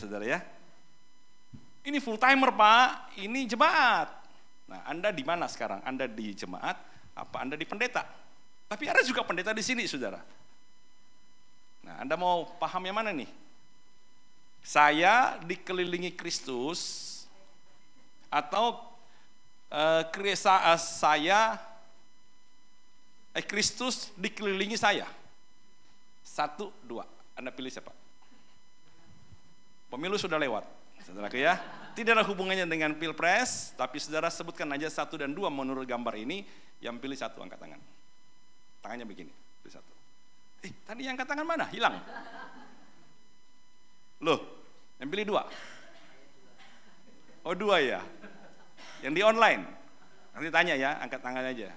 saudara ya. Ini full timer Pak, ini jemaat. Nah, Anda di mana sekarang? Anda di jemaat, apa Anda di pendeta? Tapi ada juga pendeta di sini, saudara. Nah, Anda mau paham yang mana nih? Saya dikelilingi Kristus atau Kristus dikelilingi saya? 1, 2. Anda pilih siapa? Pemilu sudah lewat, saudaraku ya. Tidak ada hubungannya dengan pilpres, tapi saudara sebutkan aja 1 dan 2 menurut gambar ini. Yang pilih 1 angkat tangan. Tangannya begini, pilih 1. Tadi yang angkat tangan mana? Hilang. Loh, yang pilih 2. Oh 2 ya. Yang di online. Nanti tanya ya, angkat tangan aja.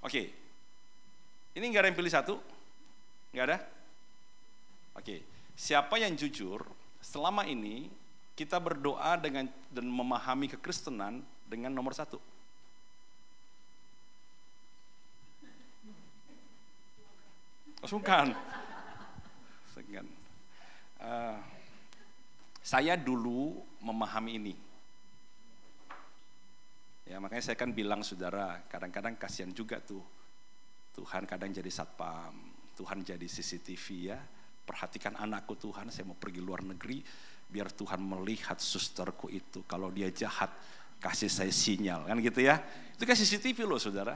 Oke. Ini enggak ada yang pilih 1? Enggak ada? Oke. Siapa yang jujur? Selama ini kita berdoa dan memahami kekristenan dengan nomor 1. Sungkan. Saya dulu memahami ini. Ya, makanya saya kan bilang saudara, kadang-kadang kasihan juga tuh. Tuhan kadang jadi satpam, Tuhan jadi CCTV ya. Perhatikan anakku Tuhan, saya mau pergi luar negeri, biar Tuhan melihat susterku itu. Kalau dia jahat, kasih saya sinyal, kan gitu ya. Itu kan CCTV loh saudara.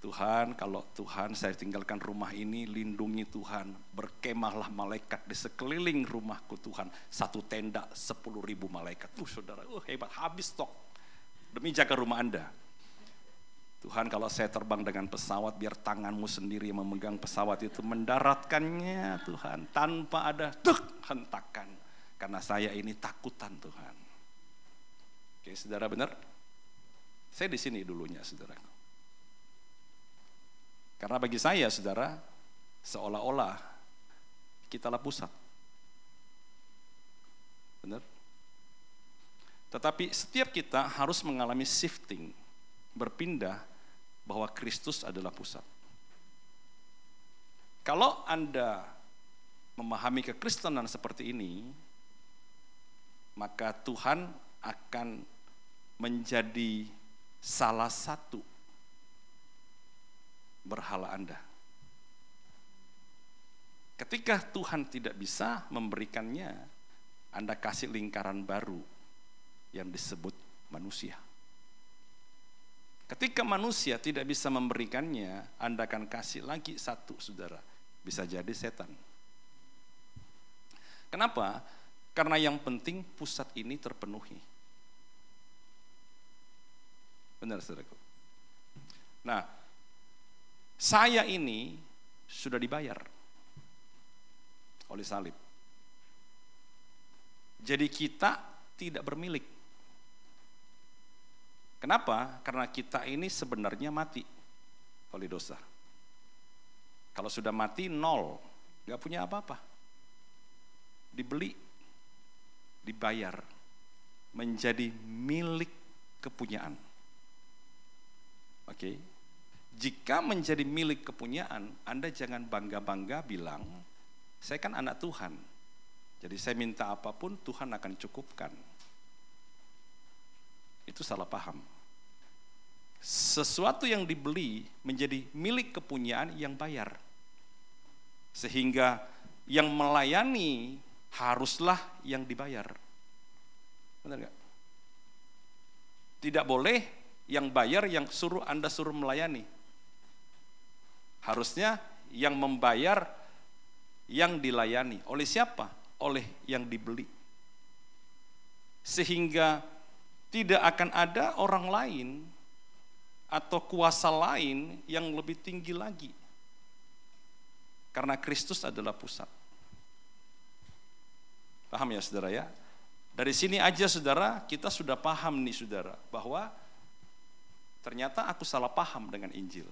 Tuhan, kalau Tuhan saya tinggalkan rumah ini, lindungi Tuhan. Berkemahlah malaikat di sekeliling rumahku Tuhan. 1 tenda, 10.000 malaikat. Saudara, hebat, habis stok. Demi jaga rumah Anda. Tuhan, kalau saya terbang dengan pesawat, biar tanganmu sendiri yang memegang pesawat itu, mendaratkannya Tuhan. Tanpa ada hentakan. Karena saya ini takutan Tuhan. Oke, saudara benar? Saya di sini dulunya saudara. Karena bagi saya, saudara, seolah-olah kitalah pusat. Benar? Tetapi setiap kita harus mengalami shifting, berpindah bahwa Kristus adalah pusat. Kalau Anda memahami kekristenan seperti ini, maka Tuhan akan menjadi salah satu berhala Anda. Ketika Tuhan tidak bisa memberikannya, Anda kasih lingkaran baru yang disebut manusia. Ketika manusia tidak bisa memberikannya, Anda akan kasih lagi satu, saudara. Bisa jadi setan. Kenapa? Karena yang penting pusat ini terpenuhi. Benar, saudaraku. Nah, saya ini sudah dibayar oleh salib. Jadi kita tidak bermilik. Kenapa? Karena kita ini sebenarnya mati oleh dosa. Kalau sudah mati, nol. Gak punya apa-apa. Dibeli, dibayar, menjadi milik kepunyaan. Oke. Jika menjadi milik kepunyaan, Anda jangan bangga-bangga bilang, saya kan anak Tuhan. Jadi saya minta apapun, Tuhan akan cukupkan. Itu salah paham. Sesuatu yang dibeli menjadi milik kepunyaan yang bayar. Sehingga yang melayani haruslah yang dibayar. Benar gak? Tidak boleh yang bayar yang Anda suruh melayani. Harusnya yang membayar yang dilayani. Oleh siapa? Oleh yang dibeli. Sehingga tidak akan ada orang lain atau kuasa lain yang lebih tinggi lagi. Karena Kristus adalah pusat. Paham ya saudara ya? Dari sini aja saudara, kita sudah paham nih saudara, bahwa ternyata aku salah paham dengan Injil.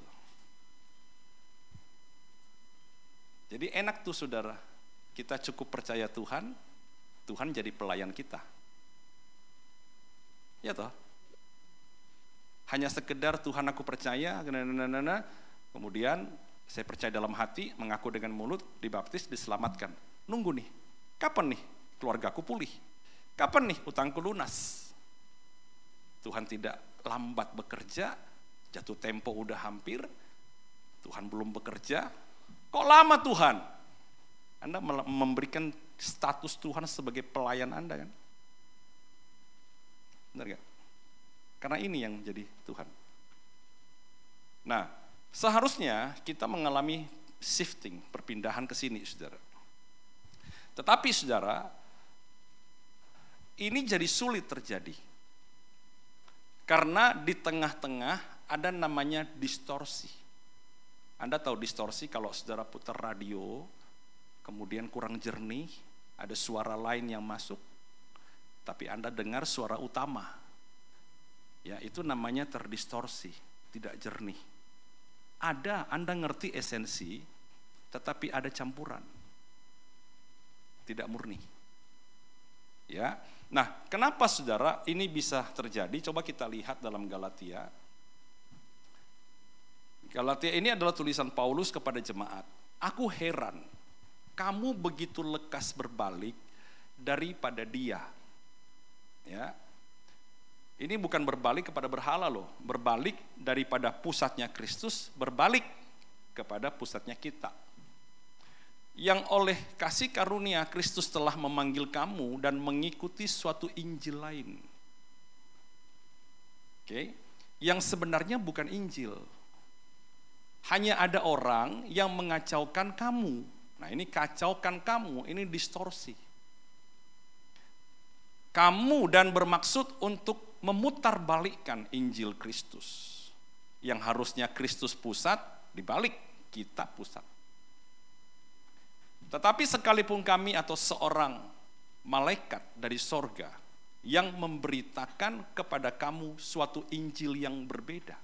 Jadi enak tuh saudara, kita cukup percaya Tuhan, Tuhan jadi pelayan kita. Ya toh? Hanya sekedar Tuhan aku percaya, kemudian saya percaya dalam hati, mengaku dengan mulut, dibaptis, diselamatkan. Nunggu nih, Kapan nih keluargaku pulih? Kapan nih utangku lunas? Tuhan tidak lambat bekerja, jatuh tempo udah hampir, Tuhan belum bekerja. Kok lama Tuhan? Anda memberikan status Tuhan sebagai pelayan Anda kan? Benar gak? Karena ini yang jadi Tuhan. Nah, seharusnya kita mengalami shifting, perpindahan ke sini, saudara. Tetapi saudara, ini jadi sulit terjadi. Karena di tengah-tengah ada namanya distorsi. Anda tahu distorsi kalau saudara putar radio, kemudian kurang jernih, ada suara lain yang masuk, tapi Anda dengar suara utama. Ya, itu namanya terdistorsi, tidak jernih. Ada, Anda ngerti esensi, tetapi ada campuran. Tidak murni. Ya. Nah, kenapa saudara ini bisa terjadi? Coba kita lihat dalam Galatia. Galatia ini adalah tulisan Paulus kepada jemaat. Aku heran, kamu begitu lekas berbalik daripada dia. Ya. Ini bukan berbalik kepada berhala loh, berbalik daripada pusatnya Kristus, berbalik kepada pusatnya kita. Yang oleh kasih karunia Kristus telah memanggil kamu dan mengikuti suatu Injil lain. Oke, yang sebenarnya bukan Injil. Hanya ada orang yang mengacaukan kamu. Nah, ini kacaukan kamu, ini distorsi. Kamu dan bermaksud untuk memutarbalikkan Injil Kristus. Yang harusnya Kristus pusat, dibalik kita pusat. Tetapi sekalipun kami atau seorang malaikat dari sorga yang memberitakan kepada kamu suatu Injil yang berbeda.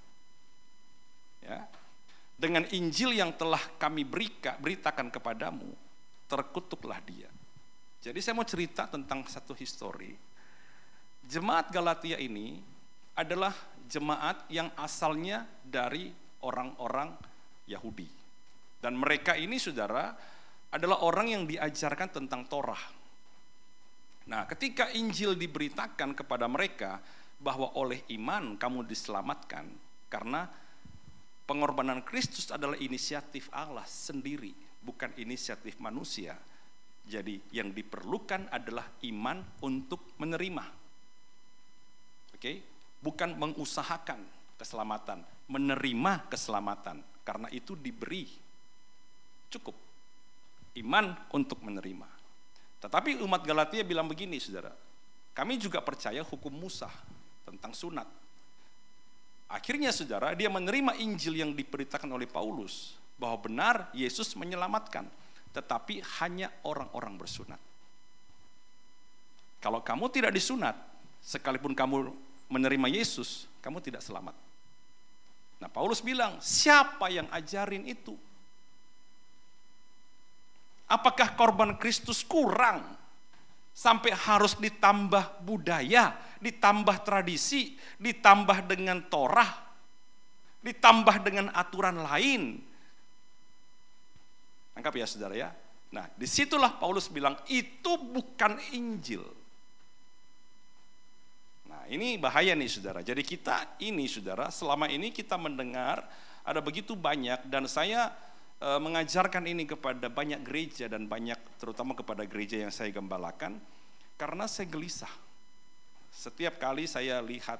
Ya, dengan Injil yang telah kami beritakan kepadamu, terkutuklah dia. Jadi saya mau cerita tentang satu histori. Jemaat Galatia ini adalah jemaat yang asalnya dari orang-orang Yahudi. Dan mereka ini, saudara, adalah orang yang diajarkan tentang Torah. Nah, ketika Injil diberitakan kepada mereka bahwa oleh iman kamu diselamatkan, karena pengorbanan Kristus adalah inisiatif Allah sendiri, bukan inisiatif manusia. Jadi yang diperlukan adalah iman untuk menerima. Oke? Bukan mengusahakan keselamatan, menerima keselamatan, karena itu diberi. Cukup. Iman untuk menerima. Tetapi umat Galatia bilang begini, saudara. Kami juga percaya hukum Musa tentang sunat. Akhirnya, saudara, dia menerima Injil yang diberitakan oleh Paulus bahwa benar Yesus menyelamatkan, tetapi hanya orang-orang bersunat. Kalau kamu tidak disunat, sekalipun kamu menerima Yesus, kamu tidak selamat. Nah, Paulus bilang, siapa yang ajarin itu? Apakah korban Kristus kurang sampai harus ditambah budaya, ditambah tradisi, ditambah dengan Torah, ditambah dengan aturan lain? Angkap ya saudara ya. Nah, disitulah Paulus bilang itu bukan Injil. Nah, ini bahaya nih saudara. Jadi kita ini saudara, selama ini kita mendengar ada begitu banyak, dan saya mengajarkan ini kepada banyak gereja dan banyak, terutama kepada gereja yang saya gembalakan, karena saya gelisah. Setiap kali saya lihat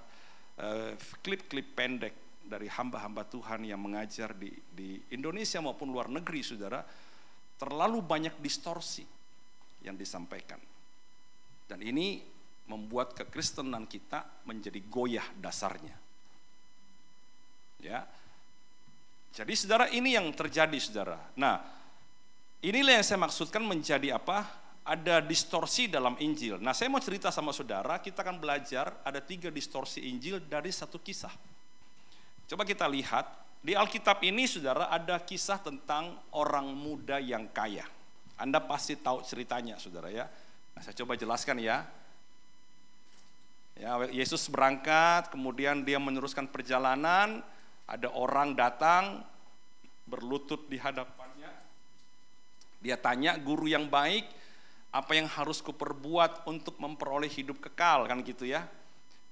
klip-klip pendek dari hamba-hamba Tuhan yang mengajar di Indonesia maupun luar negeri, saudara, terlalu banyak distorsi yang disampaikan. Dan ini membuat kekristenan kita menjadi goyah dasarnya. Ya. Jadi saudara, ini yang terjadi saudara. Nah, inilah yang saya maksudkan menjadi apa? Ada distorsi dalam Injil. Nah, saya mau cerita sama saudara, kita akan belajar ada 3 distorsi Injil dari satu kisah. Coba kita lihat, di Alkitab ini saudara ada kisah tentang orang muda yang kaya. Anda pasti tahu ceritanya saudara ya. Nah, saya coba jelaskan ya. Ya, Yesus berangkat, kemudian dia meneruskan perjalanan. Ada orang datang berlutut di hadapannya. Dia tanya, guru yang baik, Apa yang harus kuperbuat untuk memperoleh hidup kekal, kan gitu ya.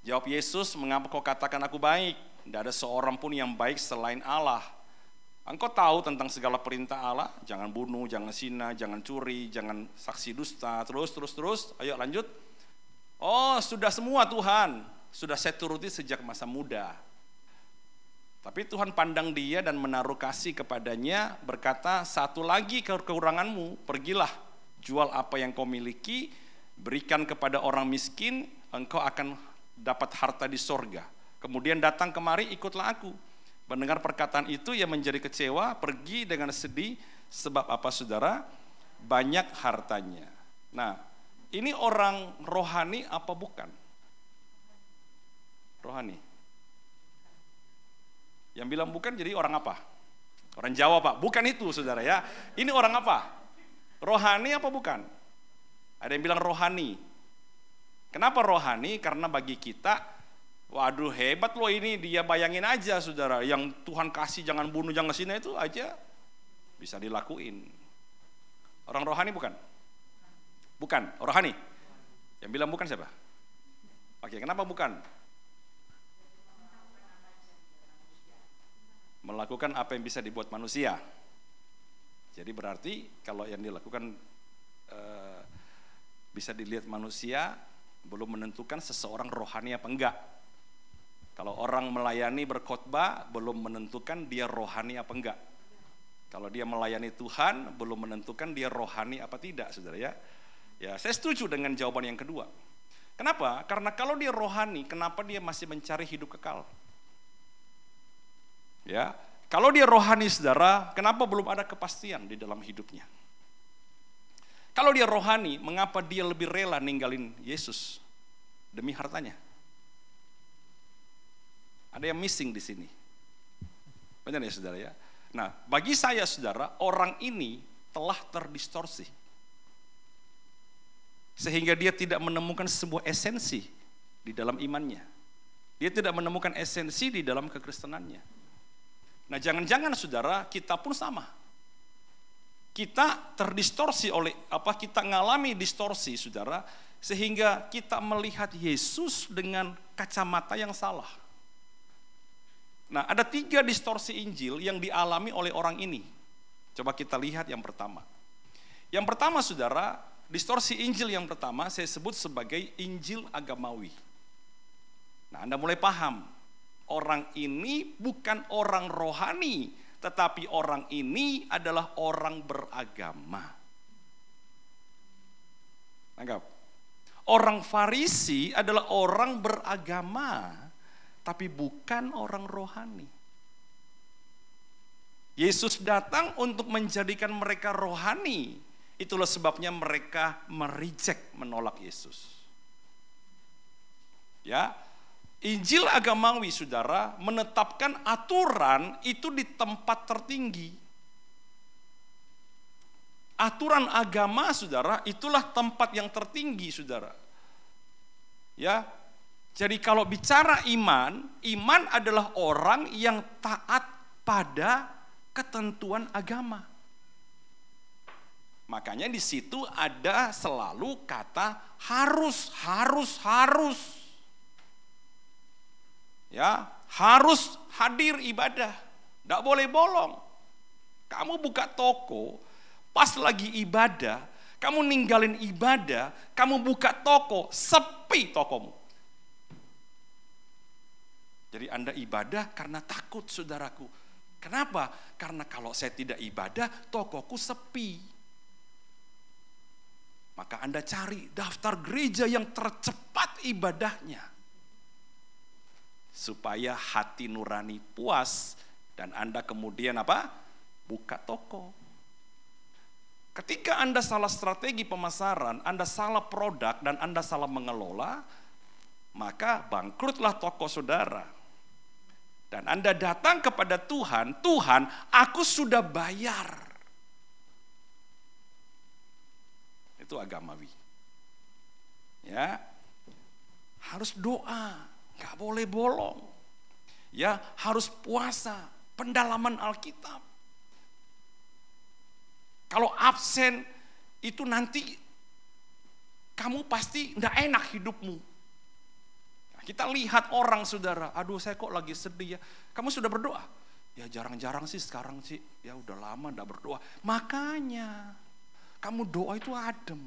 Jawab Yesus, mengapa kau katakan aku baik? Tidak ada seorang pun yang baik selain Allah. Engkau tahu tentang segala perintah Allah, jangan bunuh, jangan zina, jangan curi, jangan saksi dusta, terus. Ayo lanjut. Oh, sudah semua Tuhan, sudah saya turuti sejak masa muda. Tapi Tuhan pandang dia dan menaruh kasih kepadanya, berkata, satu lagi kekuranganmu, pergilah, jual apa yang kau miliki, berikan kepada orang miskin, engkau akan dapat harta di sorga. Kemudian datang kemari, ikutlah aku. Mendengar perkataan itu, ia menjadi kecewa, pergi dengan sedih, sebab apa saudara? Banyak hartanya. Nah, ini orang rohani apa bukan? Rohani. Yang bilang bukan jadi orang apa? Orang Jawa Pak, bukan itu saudara ya. Ini orang apa? Rohani apa bukan? Ada yang bilang rohani. Kenapa rohani? Karena bagi kita, waduh hebat loh ini, dia bayangin aja saudara, yang Tuhan kasih jangan bunuh, jangan zina itu aja bisa dilakuin. Orang rohani bukan? Bukan, rohani. Yang bilang bukan siapa? Oke, kenapa bukan? Melakukan apa yang bisa dibuat manusia. Jadi berarti kalau yang dilakukan bisa dilihat manusia, belum menentukan seseorang rohani apa enggak. Kalau orang melayani berkhotbah, belum menentukan dia rohani apa enggak. Kalau dia melayani Tuhan, belum menentukan dia rohani apa tidak, saudara ya. Ya, saya setuju dengan jawaban yang kedua. Kenapa? Karena kalau dia rohani, kenapa dia masih mencari hidup kekal? Ya, kalau dia rohani saudara, kenapa belum ada kepastian di dalam hidupnya? Kalau dia rohani, mengapa dia lebih rela ninggalin Yesus demi hartanya? Ada yang missing di sini. Benar ya saudara ya? Nah, bagi saya saudara, orang ini telah terdistorsi. Sehingga dia tidak menemukan sebuah esensi di dalam imannya. Dia tidak menemukan esensi di dalam kekristenannya. Nah, jangan-jangan saudara, kita pun sama. Kita terdistorsi oleh kita ngalami distorsi saudara, sehingga kita melihat Yesus dengan kacamata yang salah. Nah, ada 3 distorsi Injil yang dialami oleh orang ini. Coba kita lihat yang pertama. Yang pertama saudara, distorsi Injil yang pertama saya sebut sebagai Injil agamawi. Nah, Anda mulai paham. Orang ini bukan orang rohani, tetapi orang ini adalah orang beragama. Anggap. Orang Farisi adalah orang beragama, tapi bukan orang rohani. Yesus datang untuk menjadikan mereka rohani. Itulah sebabnya mereka menolak Yesus. Ya, Injil agamawi saudara menetapkan aturan itu di tempat tertinggi. Aturan agama saudara itulah tempat yang tertinggi saudara. Ya. Jadi kalau bicara iman, iman adalah orang yang taat pada ketentuan agama. Makanya di situ ada selalu kata harus. Ya, harus hadir ibadah. Tidak boleh bolong. Kamu buka toko, pas lagi ibadah, kamu ninggalin ibadah, kamu buka toko, sepi tokomu. Jadi Anda ibadah karena takut saudaraku. Kenapa? Karena kalau saya tidak ibadah, tokoku sepi. Maka Anda cari daftar gereja yang tercepat ibadahnya. Supaya hati nurani puas dan Anda kemudian buka toko. Ketika Anda salah strategi pemasaran, Anda salah produk dan Anda salah mengelola, maka bangkrutlah toko saudara. Dan Anda datang kepada Tuhan, Tuhan, aku sudah bayar. Itu agamawi. Ya. Harus doa. Gak boleh bolong. Ya, harus puasa, pendalaman Alkitab. Kalau absen itu nanti kamu pasti tidak enak hidupmu. Nah, kita lihat orang saudara, aduh saya kok lagi sedih ya. Kamu sudah berdoa? Ya jarang-jarang sih sekarang sih, ya udah lama tidak berdoa. Makanya kamu doa itu adem,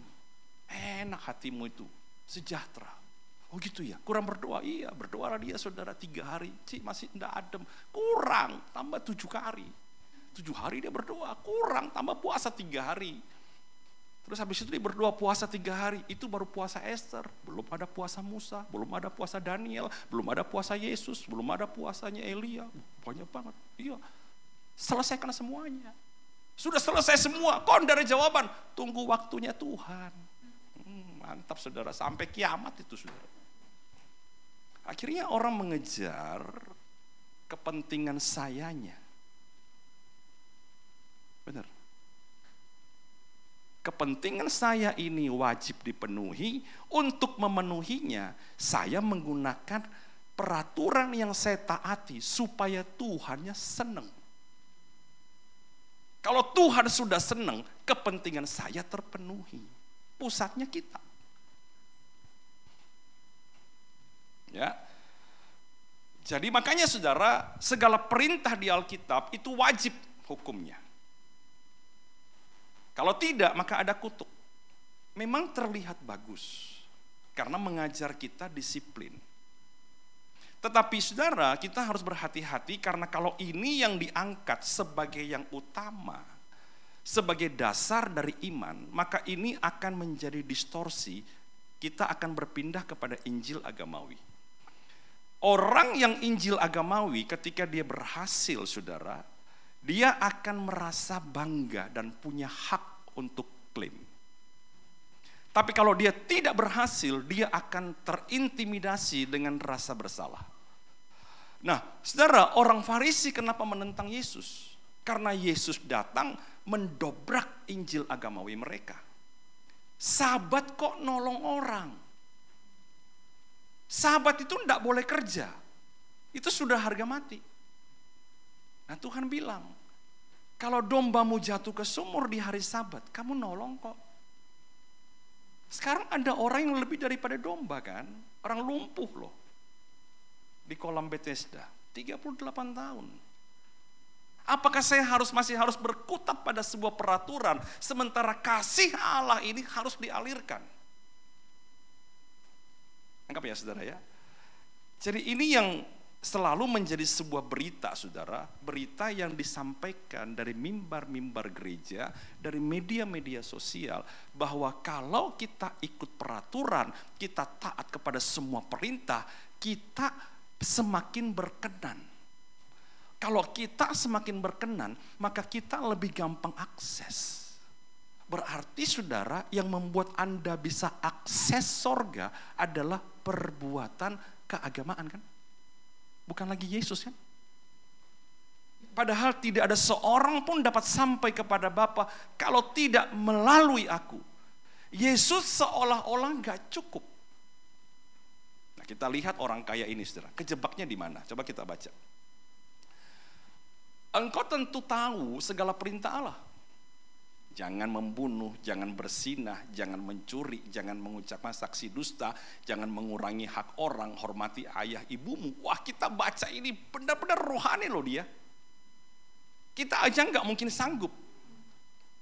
enak hatimu itu, sejahtera. Oh gitu ya, kurang berdoa? Iya, berdoa dia saudara 3 hari, sih masih tidak adem. Kurang, tambah 7 hari. 7 hari dia berdoa, kurang, tambah puasa 3 hari. Terus habis itu dia berdoa puasa 3 hari, itu baru puasa Esther. Belum ada puasa Musa, belum ada puasa Daniel, belum ada puasa Yesus, belum ada puasanya Elia. Banyak banget, iya. Selesaikan semuanya. Sudah selesai semua, kok tidak ada jawaban? Tunggu waktunya Tuhan. Mantap saudara, sampai kiamat itu saudara. Akhirnya orang mengejar kepentingan sayanya. Benar. Kepentingan saya ini wajib dipenuhi. Untuk memenuhinya, saya menggunakan peraturan yang saya taati supaya Tuhannya senang. Kalau Tuhan sudah senang, kepentingan saya terpenuhi. Pusatnya kita. Ya. Jadi makanya saudara, segala perintah di Alkitab itu wajib hukumnya. Kalau tidak, maka ada kutuk. Memang terlihat bagus, karena mengajar kita disiplin. Tetapi saudara, kita harus berhati-hati karena kalau ini yang diangkat sebagai yang utama, sebagai dasar dari iman, maka ini akan menjadi distorsi. Kita akan berpindah kepada Injil agamawi. Orang yang Injil agamawi ketika dia berhasil saudara, dia akan merasa bangga dan punya hak untuk klaim. Tapi kalau dia tidak berhasil, dia akan terintimidasi dengan rasa bersalah. Nah, saudara, orang Farisi kenapa menentang Yesus? Karena Yesus datang mendobrak Injil agamawi mereka. Sahabat kok nolong orang? Sahabat itu tidak boleh kerja. Itu sudah harga mati. Nah Tuhan bilang, kalau dombamu jatuh ke sumur di hari Sabat, kamu nolong kok. Sekarang ada orang yang lebih daripada domba kan? Orang lumpuh loh. Di kolam Bethesda, 38 tahun. Apakah saya masih harus berkutat pada sebuah peraturan, sementara kasih Allah ini harus dialirkan? Anggap ya saudara ya. Jadi ini yang selalu menjadi sebuah berita saudara. Berita yang disampaikan dari mimbar-mimbar gereja, dari media-media sosial. Bahwa kalau kita ikut peraturan, kita taat kepada semua perintah, kita semakin berkenan. Kalau kita semakin berkenan, maka kita lebih gampang akses. Berarti saudara, yang membuat Anda bisa akses sorga adalah perbuatan keagamaan kan? Bukan lagi Yesus kan? Padahal tidak ada seorang pun dapat sampai kepada Bapa kalau tidak melalui aku. Yesus seolah-olah gak cukup. Nah kita lihat orang kaya ini saudara, kejebaknya di mana? Coba kita baca. Engkau tentu tahu segala perintah Allah. Jangan membunuh, jangan berzinah, jangan mencuri, jangan mengucapkan saksi dusta, jangan mengurangi hak orang, hormati ayah ibumu. Wah kita baca ini benar-benar rohani loh dia. Kita aja nggak mungkin sanggup.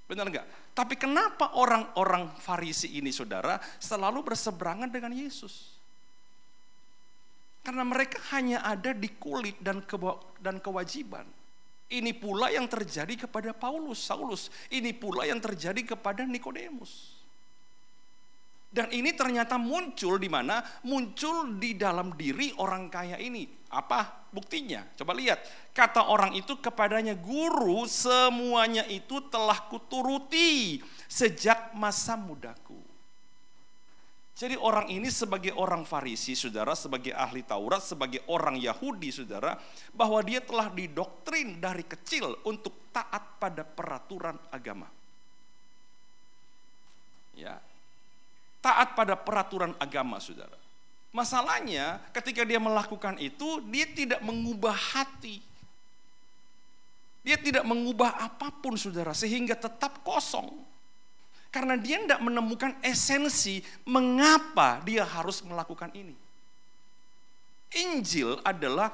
Benar nggak? Tapi kenapa orang-orang Farisi ini saudara selalu berseberangan dengan Yesus? Karena mereka hanya ada di kulit dan kewajiban. Ini pula yang terjadi kepada Saulus. Ini pula yang terjadi kepada Nikodemus. Dan ini ternyata muncul di mana? Muncul di dalam diri orang kaya ini. Apa buktinya? Coba lihat. Kata orang itu kepadanya, Guru, semuanya itu telah kuturuti sejak masa mudaku. Jadi orang ini sebagai orang Farisi, saudara, sebagai ahli Taurat, sebagai orang Yahudi, saudara, bahwa dia telah didoktrin dari kecil untuk taat pada peraturan agama. Ya, taat pada peraturan agama, saudara. Masalahnya, ketika dia melakukan itu, dia tidak mengubah hati. Dia tidak mengubah apapun, saudara, sehingga tetap kosong. Karena dia tidak menemukan esensi mengapa dia harus melakukan ini. Injil adalah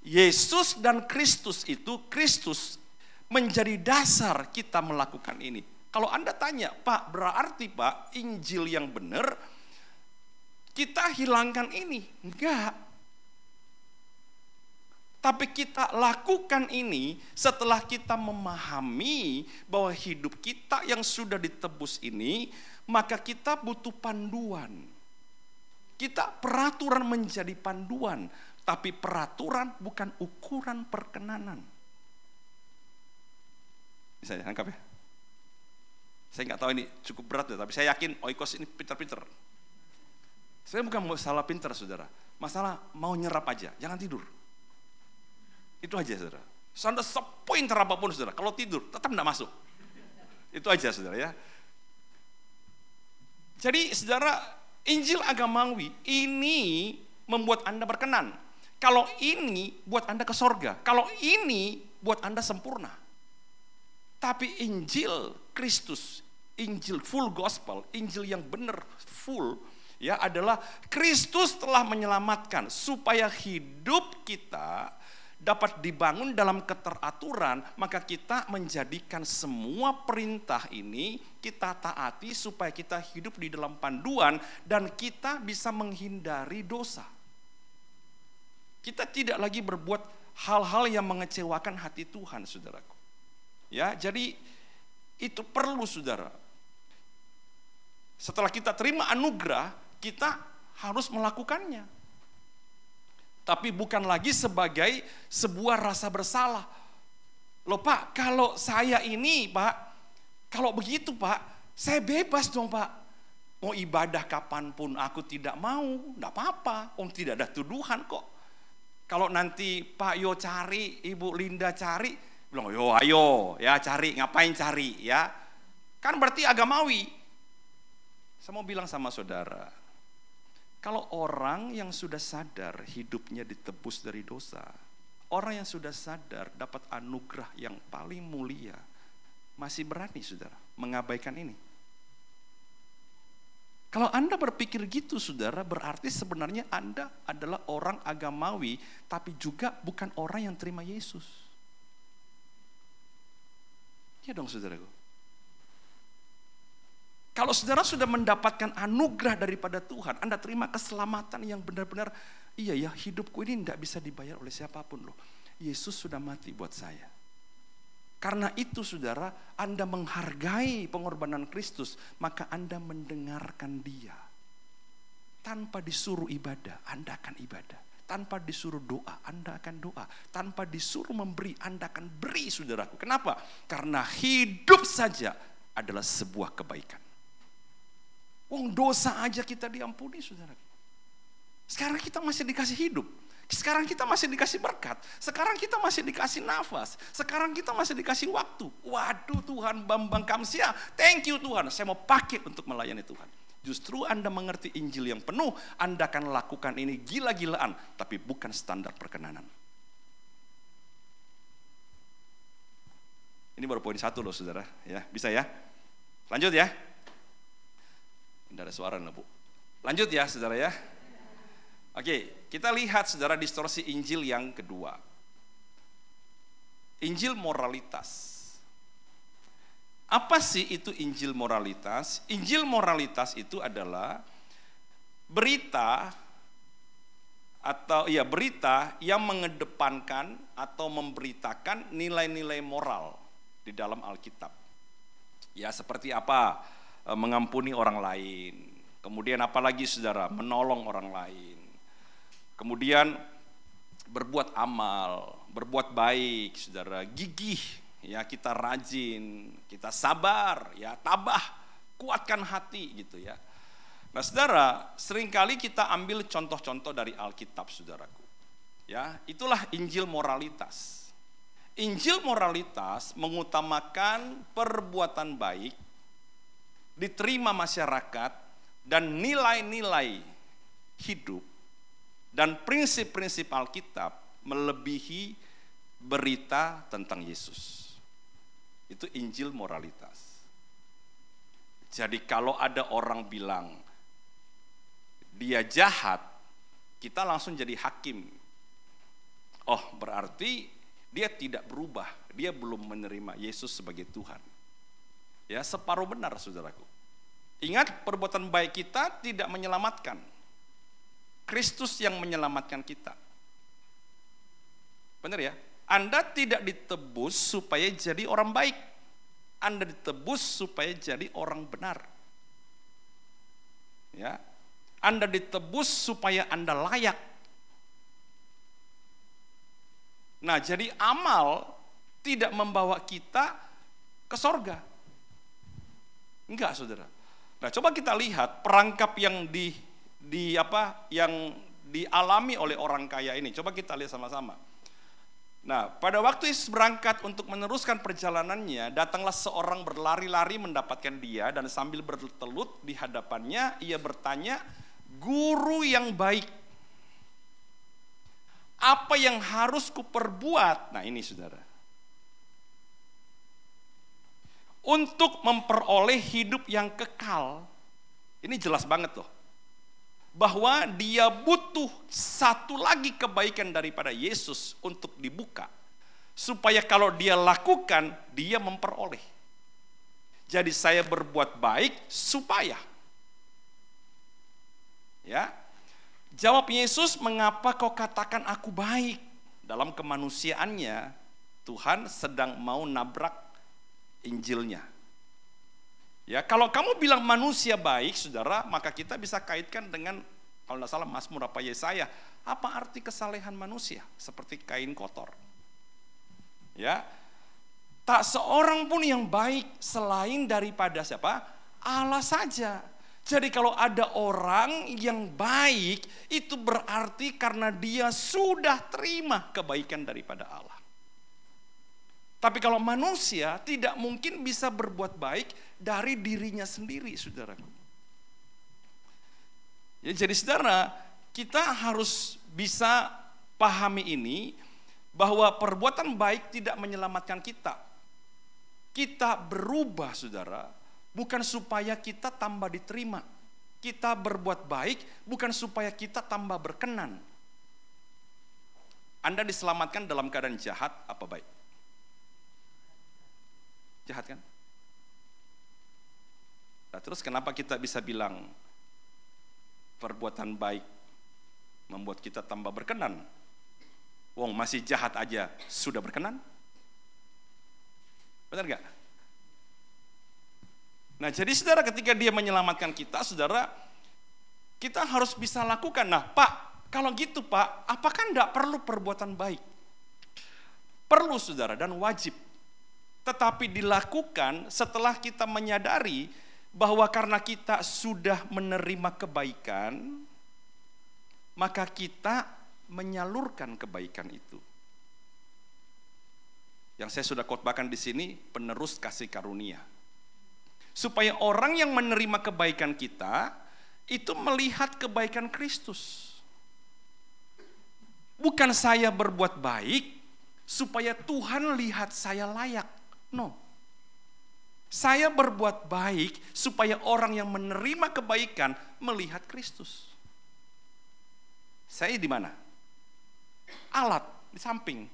Yesus dan Kristus itu, Kristus menjadi dasar kita melakukan ini. Kalau Anda tanya, Pak, berarti Pak, Injil yang benar, kita hilangkan ini. Enggak. Tapi kita lakukan ini setelah kita memahami bahwa hidup kita yang sudah ditebus ini, maka kita butuh panduan. Peraturan menjadi panduan, tapi peraturan bukan ukuran perkenanan. Bisa angkap ya? Saya nggak tahu ini cukup berat ya, tapi saya yakin oikos ini pinter-pinter. Saya bukan masalah pinter, saudara. Masalah mau nyerap aja, jangan tidur. Itu aja, saudara. Anda sepinter apapun, saudara, kalau tidur tetap tidak masuk. Itu aja, saudara ya. Jadi, saudara, Injil agamawi ini membuat Anda berkenan. Kalau ini buat Anda ke sorga. Kalau ini buat Anda sempurna. Tapi Injil Kristus, Injil full gospel, Injil yang benar full, ya, adalah Kristus telah menyelamatkan supaya hidup kita dapat dibangun dalam keteraturan, maka kita menjadikan semua perintah ini kita taati supaya kita hidup di dalam panduan dan kita bisa menghindari dosa. Kita tidak lagi berbuat hal-hal yang mengecewakan hati Tuhan, saudaraku. Ya, jadi itu perlu, saudara. Setelah kita terima anugerah, kita harus melakukannya. Tapi bukan lagi sebagai sebuah rasa bersalah. Loh Pak, kalau saya ini Pak, kalau begitu Pak, saya bebas dong Pak. Mau ibadah kapanpun aku tidak mau, enggak apa-apa. Tidak ada tuduhan kok. Kalau nanti Pak Yo cari, Ibu Linda cari, bilang yo ayo ya cari, ngapain cari ya. Kan berarti agamawi. Saya mau bilang sama saudara, kalau orang yang sudah sadar hidupnya ditebus dari dosa, orang yang sudah sadar dapat anugerah yang paling mulia, masih berani, saudara, mengabaikan ini. Kalau Anda berpikir gitu, saudara, berarti sebenarnya Anda adalah orang agamawi, tapi juga bukan orang yang terima Yesus. Ya dong, saudaraku. Kalau saudara sudah mendapatkan anugerah daripada Tuhan, Anda terima keselamatan yang benar-benar, iya ya, hidupku ini tidak bisa dibayar oleh siapapun loh. Yesus sudah mati buat saya. Karena itu, saudara, Anda menghargai pengorbanan Kristus, maka Anda mendengarkan Dia. Tanpa disuruh ibadah, Anda akan ibadah. Tanpa disuruh doa, Anda akan doa. Tanpa disuruh memberi, Anda akan beri, saudaraku. Kenapa? Karena hidup saja adalah sebuah kebaikan. Dosa aja kita diampuni, saudara. Sekarang kita masih dikasih hidup. Sekarang kita masih dikasih berkat. Sekarang kita masih dikasih nafas. Sekarang kita masih dikasih waktu. Waduh Tuhan, Bambang Kamsia, thank you Tuhan. Saya mau pakai untuk melayani Tuhan. Justru Anda mengerti Injil yang penuh, Anda akan lakukan ini gila-gilaan, tapi bukan standar perkenanan. Ini baru poin 1 loh, saudara. Ya, bisa ya? Lanjut ya. Tidak ada suara Bu. Lanjut ya, saudara ya. Oke, kita lihat, saudara, distorsi Injil yang kedua. Injil moralitas. Apa sih itu Injil moralitas? Injil moralitas itu adalah berita yang mengedepankan atau memberitakan nilai-nilai moral di dalam Alkitab. Ya, seperti apa? Mengampuni orang lain. Kemudian apalagi, saudara, menolong orang lain. Kemudian berbuat amal, berbuat baik, saudara, gigih, ya, kita rajin, kita sabar, ya, tabah, kuatkan hati gitu ya. Nah, saudara, seringkali kita ambil contoh-contoh dari Alkitab, saudaraku. Ya, itulah Injil moralitas. Injil moralitas mengutamakan perbuatan baik, diterima masyarakat, dan nilai-nilai hidup dan prinsip-prinsip Alkitab melebihi berita tentang Yesus. Itu Injil moralitas. Jadi kalau ada orang bilang dia jahat, kita langsung jadi hakim. Oh, berarti dia tidak berubah, dia belum menerima Yesus sebagai Tuhan. Ya, separuh benar saudaraku. Ingat, perbuatan baik kita tidak menyelamatkan. Kristus yang menyelamatkan kita. Benar ya? Anda tidak ditebus supaya jadi orang baik. Anda ditebus supaya jadi orang benar. Ya. Anda ditebus supaya Anda layak. Nah, jadi amal tidak membawa kita ke sorga. Enggak, saudara. Nah, coba kita lihat perangkap yang yang dialami oleh orang kaya ini. Coba kita lihat sama-sama. Nah, pada waktu Yesus berangkat untuk meneruskan perjalanannya, datanglah seorang berlari-lari mendapatkan dia, dan sambil bertelut di hadapannya, ia bertanya, "Guru yang baik, apa yang harus kuperbuat?" Nah ini saudara. Untuk memperoleh hidup yang kekal. Ini jelas banget loh. Bahwa dia butuh satu lagi kebaikan daripada Yesus untuk dibuka. Supaya kalau dia lakukan, dia memperoleh. Jadi saya berbuat baik supaya. Ya. Jawab Yesus, "Mengapa kau katakan aku baik?" Dalam kemanusiaannya, Tuhan sedang mau nabrak Injilnya. Ya, kalau kamu bilang manusia baik, saudara, maka kita bisa kaitkan dengan, kalau tidak salah, Mazmur apa Yesaya. Apa arti kesalehan manusia? Seperti kain kotor. Ya, tak seorang pun yang baik selain daripada siapa? Allah saja. Jadi kalau ada orang yang baik, itu berarti karena dia sudah terima kebaikan daripada Allah. Tapi kalau manusia tidak mungkin bisa berbuat baik dari dirinya sendiri, saudaraku. Ya, jadi saudara, kita harus bisa pahami ini, bahwa perbuatan baik tidak menyelamatkan kita. Kita berubah, saudara, bukan supaya kita tambah diterima. Kita berbuat baik bukan supaya kita tambah berkenan. Anda diselamatkan dalam keadaan jahat apa baik? Jahat kan? Nah, terus kenapa kita bisa bilang perbuatan baik membuat kita tambah berkenan? Wong masih jahat aja sudah berkenan? Benar gak? Nah, jadi saudara, ketika dia menyelamatkan kita, saudara, kita harus bisa lakukan. Nah, Pak, kalau gitu Pak, apakah enggak perlu perbuatan baik? Perlu, saudara, dan wajib. Tetapi dilakukan setelah kita menyadari bahwa karena kita sudah menerima kebaikan, maka kita menyalurkan kebaikan itu. Yang saya sudah khotbahkan di sini, penerus kasih karunia. Supaya orang yang menerima kebaikan kita, itu melihat kebaikan Kristus. Bukan saya berbuat baik, supaya Tuhan lihat saya layak. No. Saya berbuat baik, supaya orang yang menerima kebaikan, melihat Kristus. Saya di mana? Alat, di samping.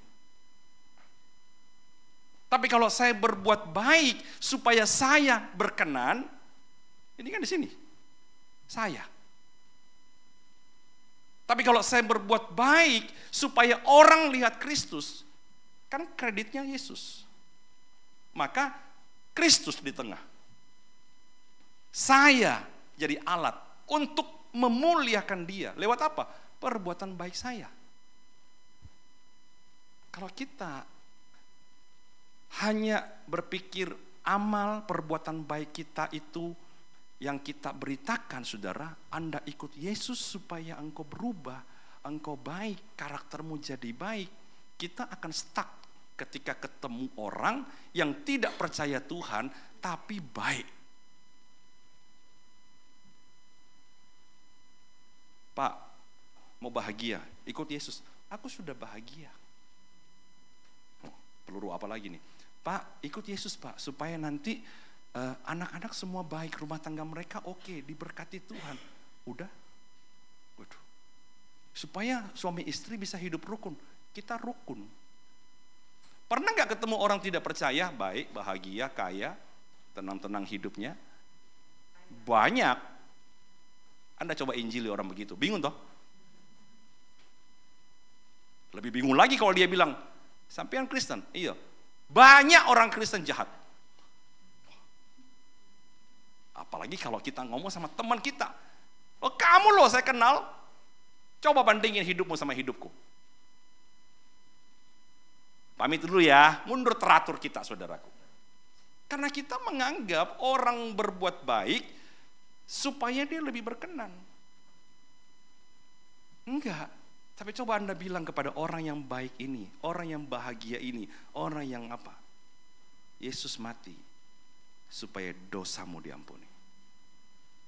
Tapi kalau saya berbuat baik supaya saya berkenan, ini kan di sini. Saya. Tapi kalau saya berbuat baik supaya orang lihat Kristus, kan kreditnya Yesus. Maka Kristus di tengah. Saya jadi alat untuk memuliakan dia. Lewat apa? Perbuatan baik saya. Kalau kita hanya berpikir amal perbuatan baik kita itu yang kita beritakan, saudara, Anda ikut Yesus supaya engkau berubah, engkau baik, karaktermu jadi baik, kita akan stuck ketika ketemu orang yang tidak percaya Tuhan tapi baik. Pak, mau bahagia, ikut Yesus. Aku sudah bahagia. Peluru apa lagi nih? Pak, ikut Yesus Pak, supaya nanti Anak-anak semua baik, rumah tangga mereka oke, diberkati Tuhan. Udah. Waduh. Supaya suami istri bisa hidup rukun. Kita rukun. Pernah gak ketemu orang tidak percaya, baik, bahagia, kaya, tenang-tenang hidupnya? Banyak. Anda coba injili orang begitu, bingung toh? Lebih bingung lagi kalau dia bilang, sampean Kristen? Iya. Banyak orang Kristen jahat. Apalagi kalau kita ngomong sama teman kita. Oh, kamu loh saya kenal. Coba bandingin hidupmu sama hidupku. Pamit dulu ya, mundur teratur kita saudaraku. Karena kita menganggap orang berbuat baik supaya dia lebih berkenan. Enggak. Tapi coba Anda bilang kepada orang yang baik ini, orang yang bahagia ini, orang yang apa? Yesus mati supaya dosamu diampuni.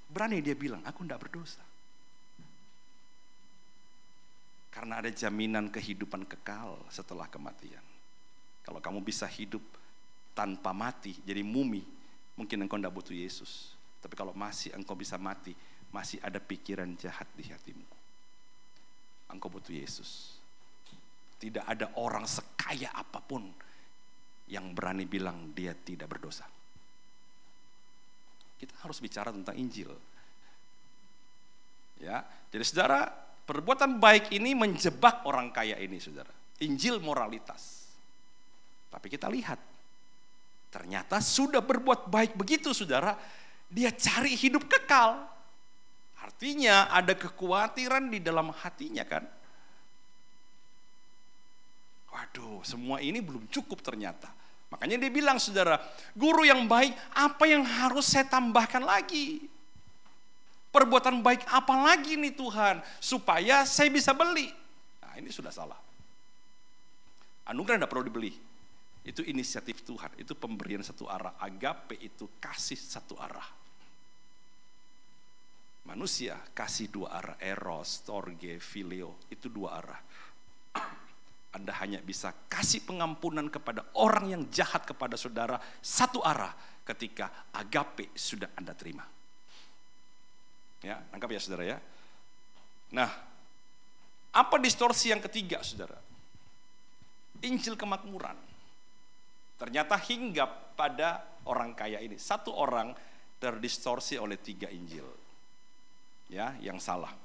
Berani dia bilang, aku tidak berdosa. Karena ada jaminan kehidupan kekal setelah kematian. Kalau kamu bisa hidup tanpa mati, jadi mumi, mungkin engkau tidak butuh Yesus. Tapi kalau masih engkau bisa mati, masih ada pikiran jahat di hatimu, engkau butuh Yesus. Tidak ada orang sekaya apapun yang berani bilang dia tidak berdosa. Kita harus bicara tentang Injil. Ya, jadi saudara, perbuatan baik ini menjebak orang kaya ini, saudara. Injil moralitas. Tapi kita lihat, ternyata sudah berbuat baik begitu, saudara, dia cari hidup kekal. Artinya ada kekhawatiran di dalam hatinya kan. Waduh, semua ini belum cukup ternyata. Makanya dia bilang, saudara, guru yang baik, apa yang harus saya tambahkan lagi? Perbuatan baik apa lagi nih Tuhan, supaya saya bisa beli? Nah, ini sudah salah. Anugerah tidak perlu dibeli. Itu inisiatif Tuhan, itu pemberian satu arah. Agape itu kasih satu arah. Manusia kasih dua arah, eros, storge, phileo, itu dua arah. Anda hanya bisa kasih pengampunan kepada orang yang jahat kepada saudara satu arah ketika agape sudah Anda terima. Ya, nangkap ya saudara ya. Nah, apa distorsi yang ketiga saudara? Injil kemakmuran. Ternyata hinggap pada orang kaya ini. Satu orang terdistorsi oleh tiga Injil. Ya, yang salah.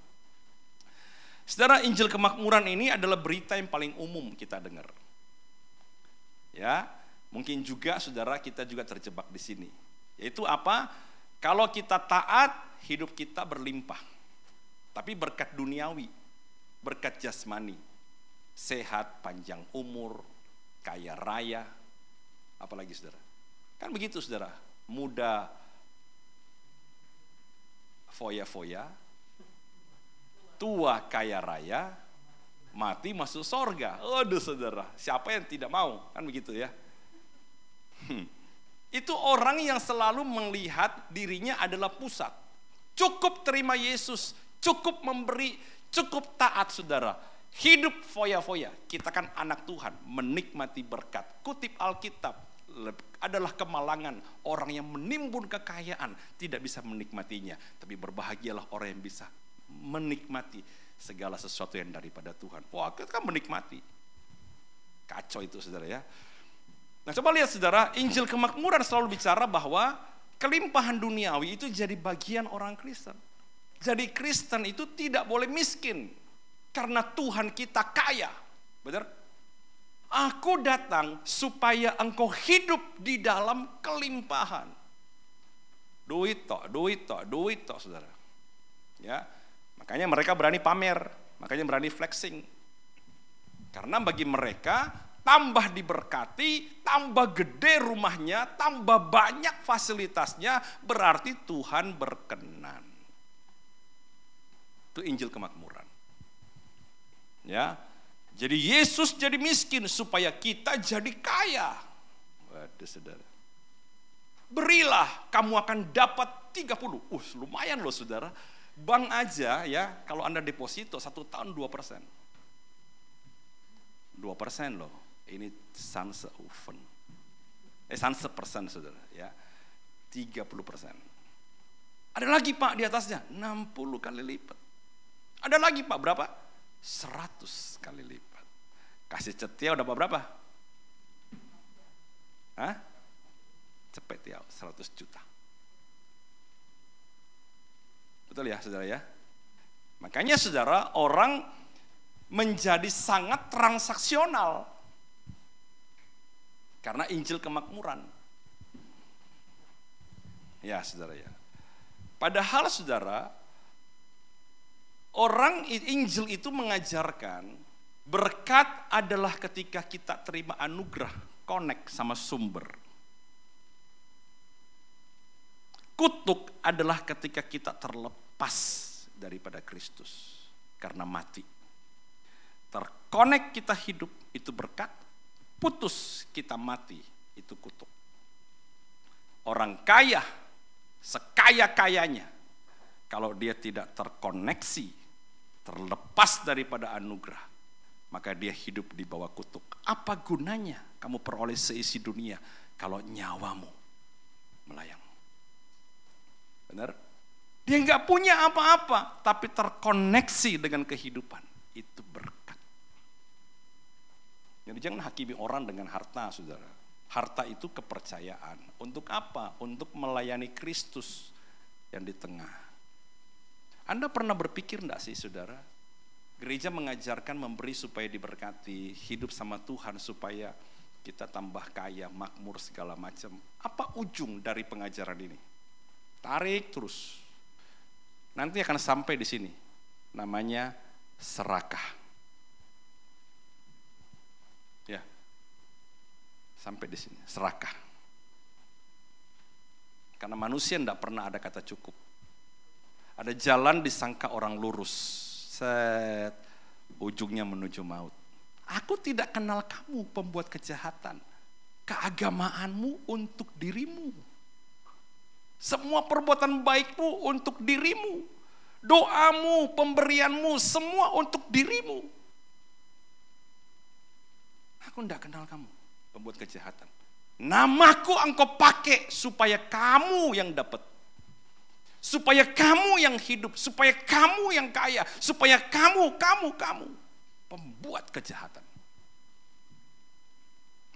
Saudara, Injil kemakmuran ini adalah berita yang paling umum kita dengar. Ya, mungkin juga saudara kita juga terjebak di sini. Yaitu apa? Kalau kita taat, hidup kita berlimpah. Tapi berkat duniawi, berkat jasmani, sehat, panjang umur, kaya raya, apalagi saudara. Kan begitu saudara, muda, foya-foya, tua kaya raya, mati masuk sorga. Aduh saudara, siapa yang tidak mau? Kan begitu ya. Itu orang yang selalu melihat dirinya adalah pusat. Cukup terima Yesus, cukup memberi, cukup taat saudara. Hidup foya-foya. Kita kan anak Tuhan, menikmati berkat. Kutip Alkitab, adalah kemalangan orang yang menimbun kekayaan tidak bisa menikmatinya. Tapi berbahagialah orang yang bisa menikmati segala sesuatu yang daripada Tuhan. Wah, kita kan menikmati. Kacau itu saudara ya. Nah coba lihat saudara, Injil kemakmuran selalu bicara bahwa kelimpahan duniawi itu jadi bagian orang Kristen. Jadi Kristen itu tidak boleh miskin. Karena Tuhan kita kaya. Benar? Aku datang supaya engkau hidup di dalam kelimpahan. Duit toh saudara. Ya. Makanya mereka berani pamer, makanya berani flexing. Karena bagi mereka tambah diberkati, tambah gede rumahnya, tambah banyak fasilitasnya, berarti Tuhan berkenan. Itu Injil kemakmuran. Ya. Jadi Yesus jadi miskin supaya kita jadi kaya. Waduh saudara. Berilah, kamu akan dapat 30. Lumayan loh saudara. Bank aja ya, kalau Anda deposito 1 tahun 2%. 2% loh. Ini sanse persen saudara ya. 30%. Ada lagi Pak di atasnya, 60 kali lipat. Ada lagi Pak, berapa? 100 kali lipat. Kasih setia udah berapa? Hah? Cepet ya, 100 juta. Betul ya saudara ya? Makanya saudara, orang menjadi sangat transaksional. Karena Injil kemakmuran. Ya saudara ya. Padahal saudara, orang Injil itu mengajarkan berkat adalah ketika kita terima anugerah, connect sama sumber. Kutuk adalah ketika kita terlepas daripada Kristus karena mati. Terkonek kita hidup itu berkat, putus kita mati itu kutuk. Orang kaya sekaya-kayanya, kalau dia tidak terkoneksi, terlepas daripada anugerah, maka dia hidup di bawah kutuk. Apa gunanya kamu peroleh seisi dunia kalau nyawamu melayang? Benar? Dia nggak punya apa-apa, tapi terkoneksi dengan kehidupan. Itu berkat. Jadi jangan hakimi orang dengan harta, saudara. Harta itu kepercayaan. Untuk apa? Untuk melayani Kristus yang di tengah. Anda pernah berpikir enggak sih saudara? Gereja mengajarkan memberi supaya diberkati, hidup sama Tuhan supaya kita tambah kaya, makmur segala macam. Apa ujung dari pengajaran ini? Tarik terus. Nanti akan sampai di sini. Namanya serakah. Ya. Sampai di sini, serakah. Karena manusia tidak pernah ada kata cukup. Ada jalan disangka orang lurus. Set, ujungnya menuju maut. Aku tidak kenal kamu pembuat kejahatan. Keagamaanmu untuk dirimu. Semua perbuatan baikmu untuk dirimu. Doamu, pemberianmu, semua untuk dirimu. Aku tidak kenal kamu, pembuat kejahatan. Namaku engkau pakai supaya kamu yang dapat. Supaya kamu yang hidup, supaya kamu yang kaya, supaya kamu pembuat kejahatan.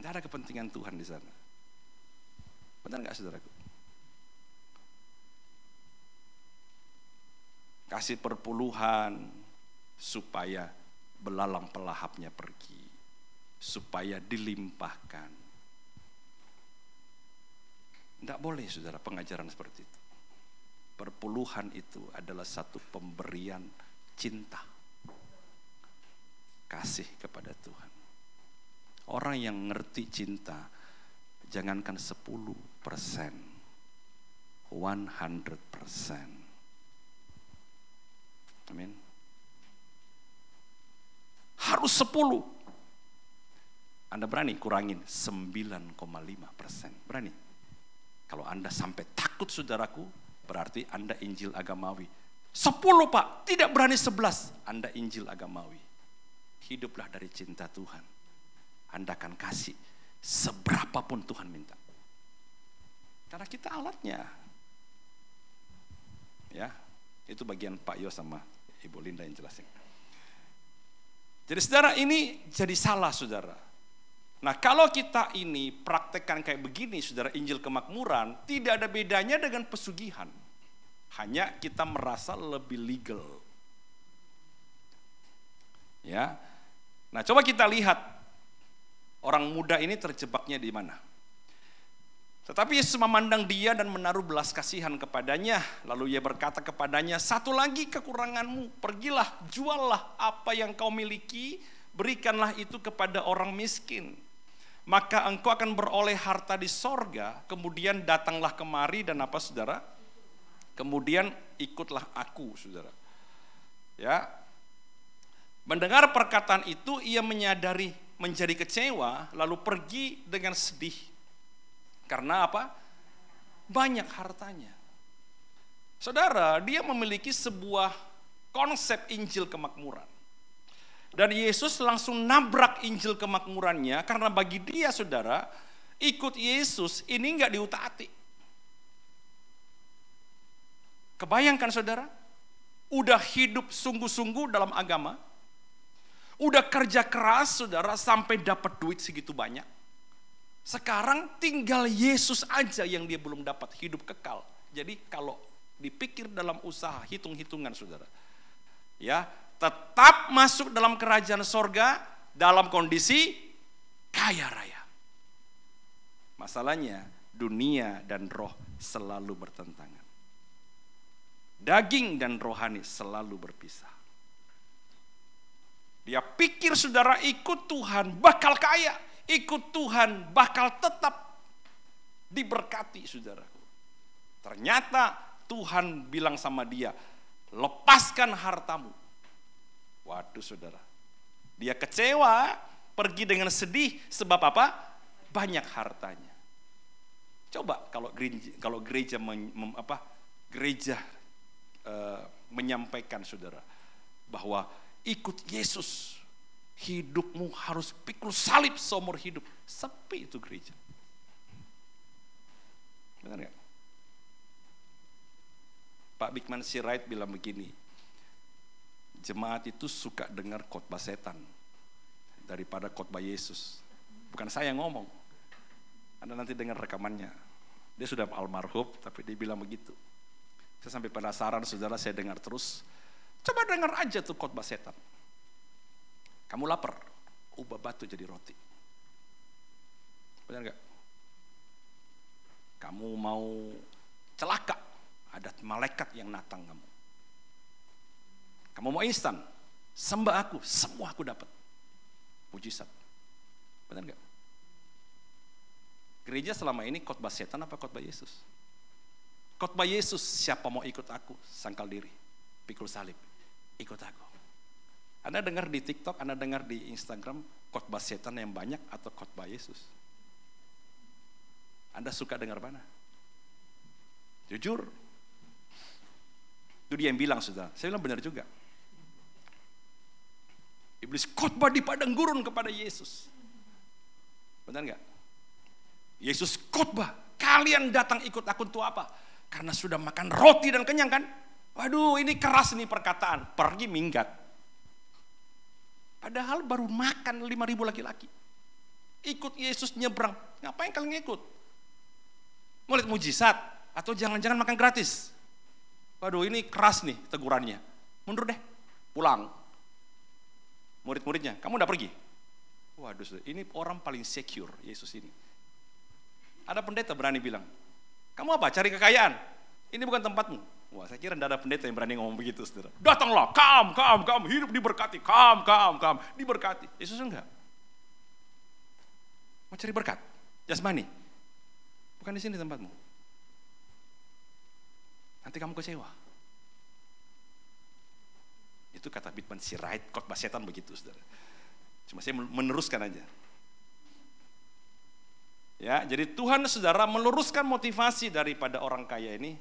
Tidak ada kepentingan Tuhan di sana. Benar nggak saudaraku? Kasih perpuluhan supaya belalang pelahapnya pergi, supaya dilimpahkan. Tidak boleh saudara pengajaran seperti itu. Perpuluhan itu adalah satu pemberian cinta, kasih kepada Tuhan. Orang yang ngerti cinta, jangankan 10%, 100%. Amin. Harus 10. Anda berani kurangin 9,5%. Berani? Kalau Anda sampai takut saudaraku, berarti Anda Injil agamawi. 10 Pak, tidak berani 11. Anda Injil agamawi. Hiduplah dari cinta Tuhan. Anda akan kasih seberapapun Tuhan minta. Karena kita alatnya. Ya, itu bagian Pak Yos sama Ibu Linda yang jelasin. Jadi saudara, ini jadi salah saudara. Nah kalau kita ini praktekkan kayak begini saudara, Injil kemakmuran, tidak ada bedanya dengan pesugihan. Hanya kita merasa lebih legal. Ya. Nah coba kita lihat orang muda ini terjebaknya di mana. Tetapi Yesus memandang dia dan menaruh belas kasihan kepadanya. Lalu ia berkata kepadanya, satu lagi kekuranganmu, pergilah, juallah apa yang kau miliki, berikanlah itu kepada orang miskin. Maka engkau akan beroleh harta di sorga, kemudian datanglah kemari dan apa saudara? Kemudian ikutlah aku saudara. Ya. Mendengar perkataan itu ia menyadari menjadi kecewa, lalu pergi dengan sedih. Karena apa? Banyak hartanya. Saudara, dia memiliki sebuah konsep Injil kemakmuran. Dan Yesus langsung nabrak Injil kemakmurannya, karena bagi dia saudara, ikut Yesus ini enggak diutaati. Kebayangkan saudara, udah hidup sungguh-sungguh dalam agama, udah kerja keras saudara sampai dapat duit segitu banyak. Sekarang tinggal Yesus aja yang dia belum dapat, hidup kekal. Jadi kalau dipikir dalam usaha, hitung-hitungan saudara, ya tetap masuk dalam kerajaan sorga dalam kondisi kaya raya. Masalahnya dunia dan roh selalu bertentangan. Daging dan rohani selalu berpisah. Dia pikir saudara ikut Tuhan bakal kaya, ikut Tuhan bakal tetap diberkati saudaraku. Ternyata Tuhan bilang sama dia, lepaskan hartamu. Waduh saudara, dia kecewa, pergi dengan sedih, sebab apa? Banyak hartanya. Coba kalau gereja menyampaikan saudara bahwa ikut Yesus, hidupmu harus pikul salib seumur hidup. Sepi itu gereja. Benar gak? Pak Bikman Sirait bilang begini, jemaat itu suka dengar khotbah setan daripada khotbah Yesus. Bukan saya yang ngomong. Anda nanti dengar rekamannya. Dia sudah almarhum, tapi dia bilang begitu. Saya sampai penasaran saudara, saya dengar terus. Coba dengar aja tuh khotbah setan. Kamu lapar, ubah batu jadi roti. Benar gak? Kamu mau celaka, ada malaikat yang natang kamu. Kamu mau instan, sembah aku, semua aku dapat. Mujizat. Benar gak? Gereja selama ini khotbah setan apa khotbah Yesus? Khotbah Yesus, siapa mau ikut aku, sangkal diri, pikul salib, ikut aku. Anda dengar di TikTok, Anda dengar di Instagram, khotbah setan yang banyak atau khotbah Yesus? Anda suka dengar mana? Jujur. Itu dia yang bilang sudah. Saya bilang benar juga. Iblis khotbah di padang gurun kepada Yesus. Benar nggak? Yesus khotbah, kalian datang ikut aku untuk apa? Karena sudah makan roti dan kenyang kan? Waduh, ini keras nih perkataan. Pergi minggat. Padahal baru makan 5.000 laki-laki. Ikut Yesus nyebrang. Ngapain kalian ngikut? Mau lihat mujizat? Atau jangan-jangan makan gratis? Waduh, ini keras nih tegurannya. Mundur deh, pulang. Murid-muridnya, kamu udah pergi? Waduh, ini orang paling secure, Yesus ini. Ada pendeta berani bilang, kamu apa? Cari kekayaan? Ini bukan tempatmu. Wah, saya kira tidak ada pendeta yang berani ngomong begitu, saudara. Datanglah, come, hidup diberkati, come, diberkati. Yesus enggak. Mau cari berkat? Jasmani? Bukan di sini tempatmu. Nanti kamu kecewa. Itu kata Bikman Sirait, khotbah setan begitu, saudara. Cuma saya meneruskan aja. Ya, jadi Tuhan saudara meluruskan motivasi daripada orang kaya ini,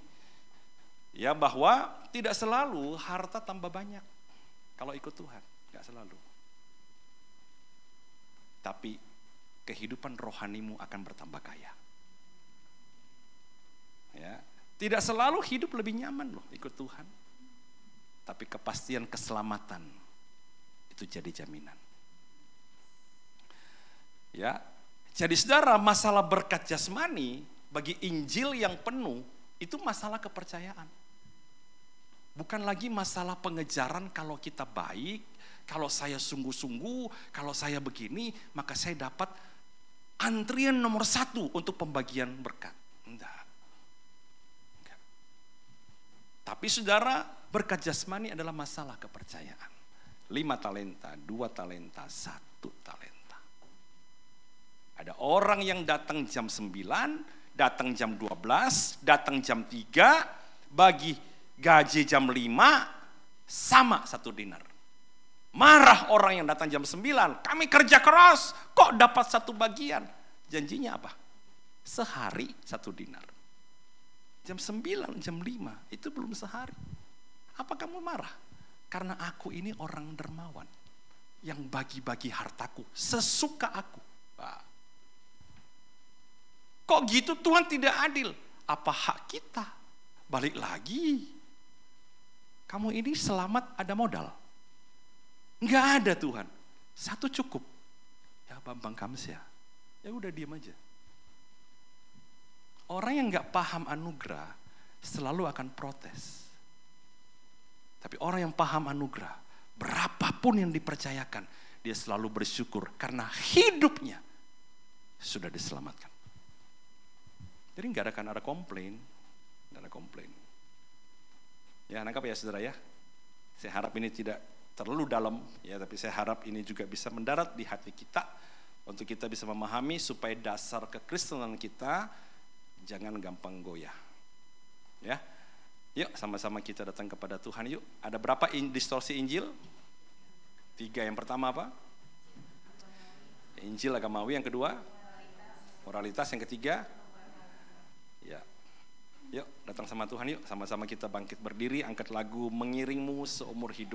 ya, bahwa tidak selalu harta tambah banyak kalau ikut Tuhan, nggak selalu. Tapi kehidupan rohanimu akan bertambah kaya. Ya, tidak selalu hidup lebih nyaman loh ikut Tuhan. Tapi kepastian keselamatan itu jadi jaminan. Ya. Jadi saudara, masalah berkat jasmani bagi Injil yang penuh itu masalah kepercayaan. Bukan lagi masalah pengejaran kalau kita baik, kalau saya sungguh-sungguh, kalau saya begini, maka saya dapat antrian nomor 1 untuk pembagian berkat. Enggak. Tapi saudara, berkat jasmani adalah masalah kepercayaan. 5 talenta, 2 talenta, 1 talenta. Ada orang yang datang jam 9, datang jam 12, datang jam 3, bagi gaji jam 5, sama 1 dinar. Marah orang yang datang jam 9, kami kerja keras, kok dapat 1 bagian? Janjinya apa? Sehari 1 dinar. Jam 9, jam 5, itu belum sehari. Apa kamu marah? Karena aku ini orang dermawan, yang bagi-bagi hartaku sesuka aku. Kok gitu Tuhan tidak adil? Apa hak kita? Balik lagi, Kamu ini selamat ada modal? Enggak ada Tuhan. Satu cukup. Ya Bambang Kamsya. Ya udah diam aja. Orang yang enggak paham anugerah selalu akan protes. Tapi orang yang paham anugerah, berapapun yang dipercayakan, dia selalu bersyukur karena hidupnya sudah diselamatkan. Jadi enggak akan ada komplain. Enggak ada komplain. Ya, nangkap ya saudara ya. Saya harap ini tidak terlalu dalam ya, tapi saya harap ini juga bisa mendarat di hati kita untuk kita bisa memahami supaya dasar kekristenan kita jangan gampang goyah. Ya. Yuk sama-sama kita datang kepada Tuhan yuk. Ada berapa distorsi Injil? 3. Yang pertama apa? Injil agamawi. Yang kedua? Moralitas. Yang ketiga? Ya. Yuk datang sama Tuhan yuk, sama-sama kita bangkit berdiri, angkat lagu Mengiringmu Seumur Hidup.